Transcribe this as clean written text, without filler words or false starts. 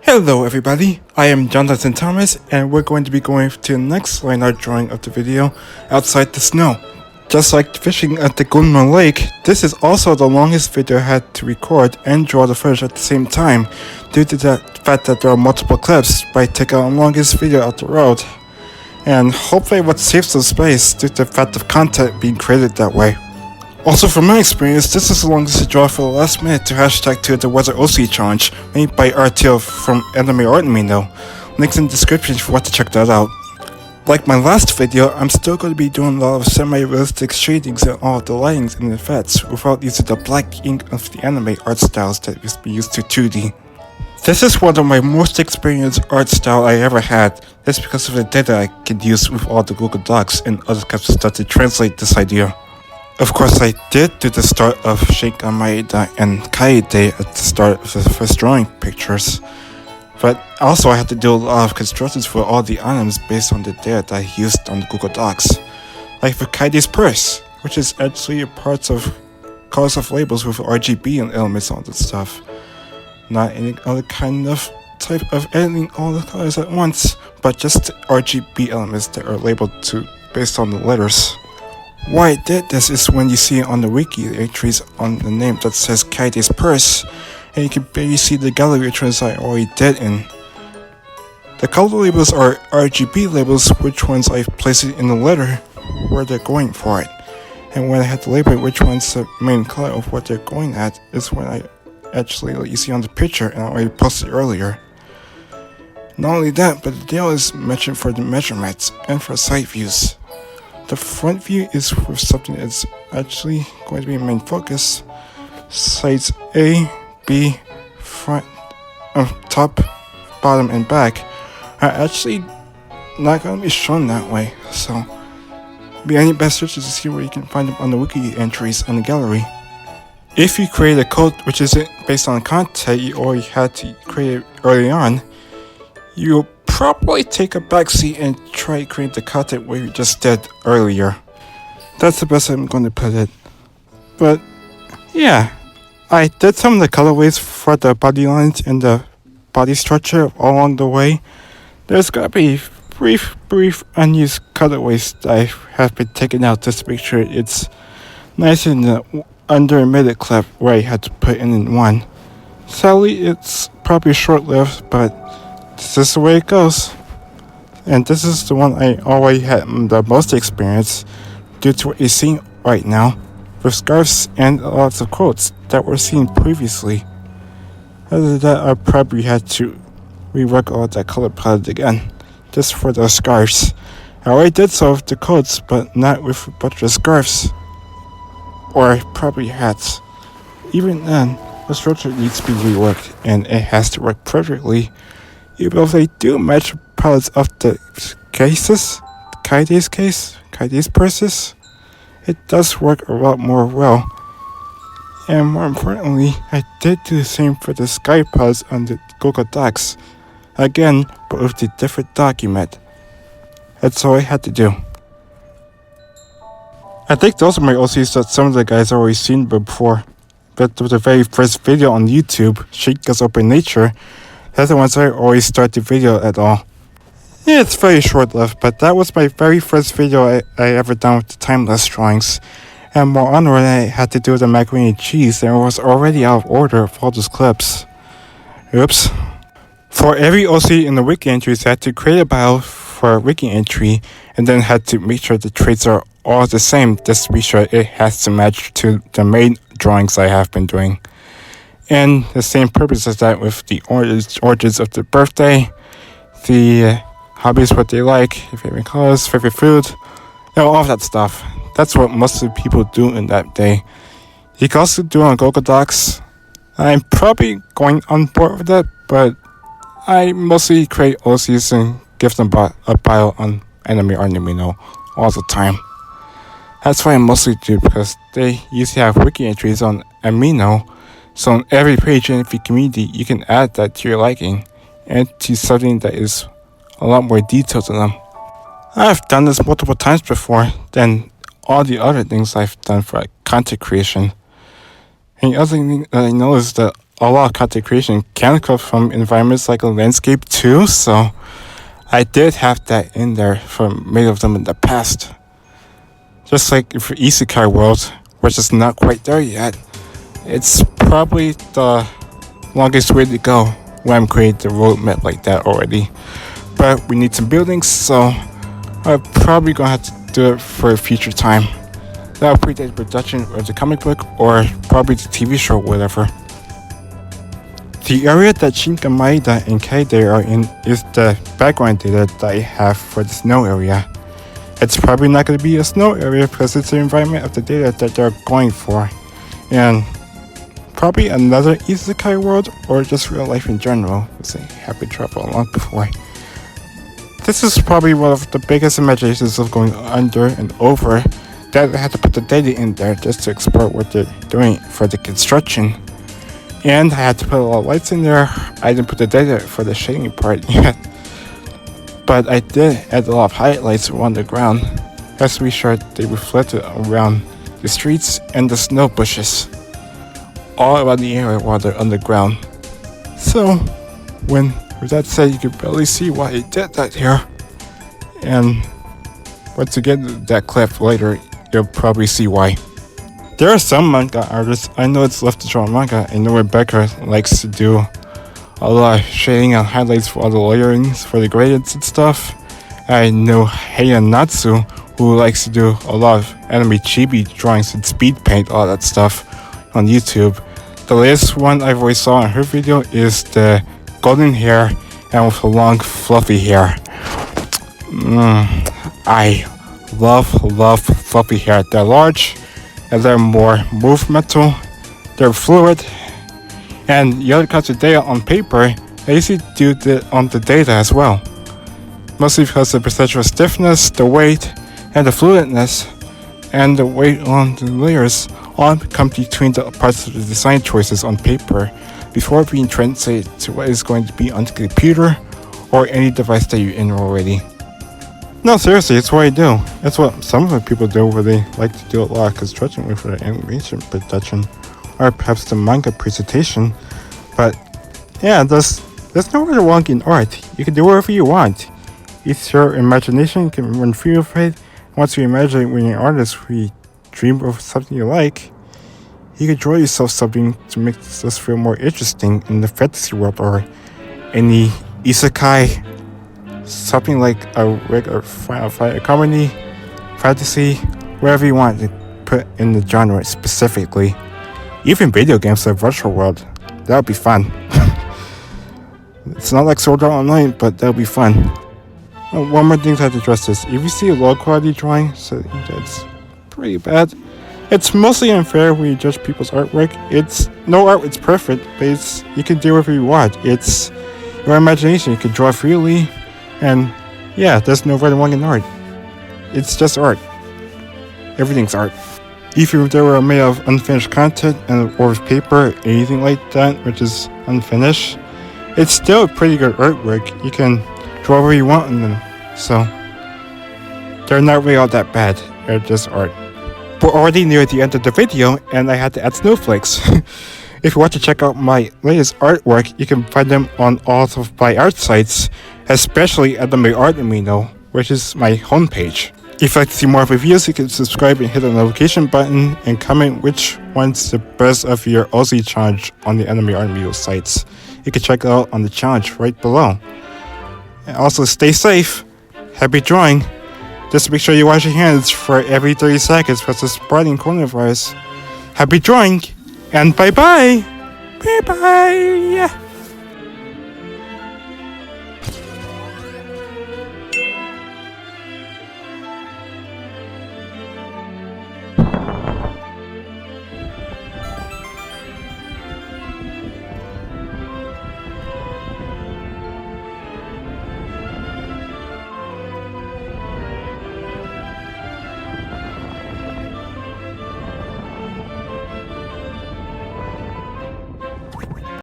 Hello everybody, I am Jonathan Thomas and we're going to be going to the next line art drawing of the video, Outside the Snow. Just like fishing at the Gunma Lake, this is also the longest video I had to record and draw the footage at the same time, due to the fact that there are multiple clips by taking the longest video out the road. And hopefully what saves some space due to the fact of content being created that way. Also from my experience, this is the longest draw for the last minute to hashtag to the Weather OC Challenge, made by RTO from Anime Art Mino. Links in the description if you want to check that out. Like my last video, I'm still going to be doing a lot of semi-realistic shadings and all the lightings and effects without using the black ink of the anime art styles that used to be used to 2D. This is one of my most experienced art style I ever had, just because of the data I could use with all the Google Docs and other types of stuff to translate this idea. Of course, I did do the start of Shinka and Kaede at the start of the first drawing pictures, but also I had to do a lot of constructions for all the items based on the data that I used on the Google Docs. Like for Kaede's purse, which is actually parts of colors of labels with RGB and elements on the stuff. Not any other kind of type of editing all the colors at once, but just the RGB elements that are labeled based on the letters. Why I did this is when you see on the Wiki the entries on the name that says Kaede's purse, and you can barely see the gallery entries I already did in. The color labels are RGB labels, which ones I've placed it in the letter where they're going for it. And when I had to label which one's the main color of what they're going at is when I actually let you see on the picture, and I already posted earlier. Not only that, but the deal is mentioned for the measurements and for side views. The front view is with something that's actually going to be main focus. Sides A, B, front, top, bottom, and back are actually not going to be shown that way. So, be any best searches to see where you can find them on the Wiki entries on the gallery. If you create a code which isn't based on content you already had to create it early on, you'll probably take a backseat and try create the content where you just did earlier. That's the best I'm going to put it. But yeah, I did some of the colorways for the body lines and the body structure all along the way. There's going to be brief unused colorways that I have been taking out just to make sure it's nice in the under-emitted clip where I had to put in one. Sadly, it's probably short-lived, but this is the way it goes. And this is the one I already had the most experience due to what you're seeing right now, with scarves and lots of quotes that were seen previously. Other than that, I probably had to rework all that color palette again, just for those scarves. I already did so with the coats, but not with a bunch of scarves. Or probably hats. Even then, the structure needs to be reworked, and it has to work perfectly. Even if they do match palettes of the cases, Kaede's purses, it does work a lot more well. And more importantly, I did do the same for the sky palettes on the Google Docs. Again, but with a different document. That's all I had to do. I think those are my OCs that some of the guys already seen before. But with the very first video on YouTube, Shinka's Open Nature, that's the ones I always start the video at all. Yeah, it's very short-lived, but that was my very first video I ever done with the timeless drawings. And more on when I had to do the macaroni and cheese, and it was already out of order of all those clips. Oops. For every OC in the Wiki entries, I had to create a bio for a Wiki entry, and then had to make sure the traits are all the same, just to be sure it has to match to the main drawings I have been doing. And the same purpose as that with the origins of the birthday, the hobbies, what they like, favorite colors, favorite food, all of that stuff. That's what most of the people do in that day. You can also do it on Google Docs. I'm probably going on board with that, but I mostly create OCs and give them a bio on Anime Art Mino all the time. That's why I mostly do, because they usually have wiki entries on Amino, so on every page in the community you can add that to your liking and to something that is a lot more detailed to them. I've done this multiple times before, then all the other things I've done for content creation. And the other thing that I know is that a lot of content creation can come from environments like a landscape too, so I did have that in there for many of them in the past. Just like for Kite World, which is not quite there yet, it's probably the longest way to go when I'm creating the roadmap like that already. But we need some buildings, so I'm probably gonna have to do it for a future time. That'll predate the production of the comic book or probably the TV show, whatever. The area that Shinka and Kaede are in is the background data that I have for the snow area. It's probably not going to be a snow area because it's the environment of the data that they're going for. And probably another Isekai world or just real life in general, because I haven't traveled along before. This is probably one of the biggest imaginations of going under and over that I had to put the data in there just to explore what they're doing for the construction. And I had to put a lot of lights in there. I didn't put the data for the shading part yet. But I did add a lot of highlights around the ground as we sure they reflected around the streets and the snow bushes all around the area while they're underground. So, with that said, you can barely see why I did that here. And once you get to that clip later, you'll probably see why. There are some manga artists I know it's left to draw manga. I know Rebecca likes to do a lot of shading and highlights for all the layerings for the gradients and stuff. I know Heian Natsu, who likes to do a lot of anime chibi drawings and speed paint, all that stuff on YouTube. The latest one I've always saw in her video is the golden hair and with a long fluffy hair. I love fluffy hair. They're large and they're more movemental, they're fluid, and the other kinds of data on paper, I usually do on the data as well. Mostly because the percentage of stiffness, the weight, and the fluidness, and the weight on the layers all come between the parts of the design choices on paper before being translated to what is going to be on the computer or any device that you're in already. No, seriously, it's what I do. That's what some of the people do where they like to do a lot of construction with their animation production or perhaps the manga presentation. But yeah, there's no really wrong in art. You can do whatever you want. It's your imagination, you can run free with it. Once you imagine when you're an artist who you dream of something you like, you can draw yourself something to make this feel more interesting in the fantasy world or any isekai, something like a regular a comedy, fantasy, whatever you want to put in the genre specifically. Even video games like Virtual World, that would be fun. It's not like Sword Art Online, but that would be fun. One more thing I have to address this. If you see a low quality drawing, so that's pretty bad. It's mostly unfair when you judge people's artwork. It's no art, it's perfect, but you can do whatever you want. It's your imagination, you can draw freely, and yeah, there's no right and wrong in art. It's just art. Everything's art. If they were made of unfinished content or with paper, anything like that, which is unfinished, it's still pretty good artwork. You can draw whatever you want in them. So, they're not really all that bad. They're just art. We're already near the end of the video, and I had to add snowflakes. If you want to check out my latest artwork, you can find them on all of my art sites, especially at the My Art Amino, which is my homepage. If you'd like to see more reviews, you can subscribe and hit the notification button and comment which one's the best of your Aussie challenge on the Anime Art Amino sites. You can check it out on the challenge right below. And also stay safe, happy drawing. Just make sure you wash your hands for every 30 seconds because the spreading coronavirus. Happy drawing, and bye-bye! Bye-bye!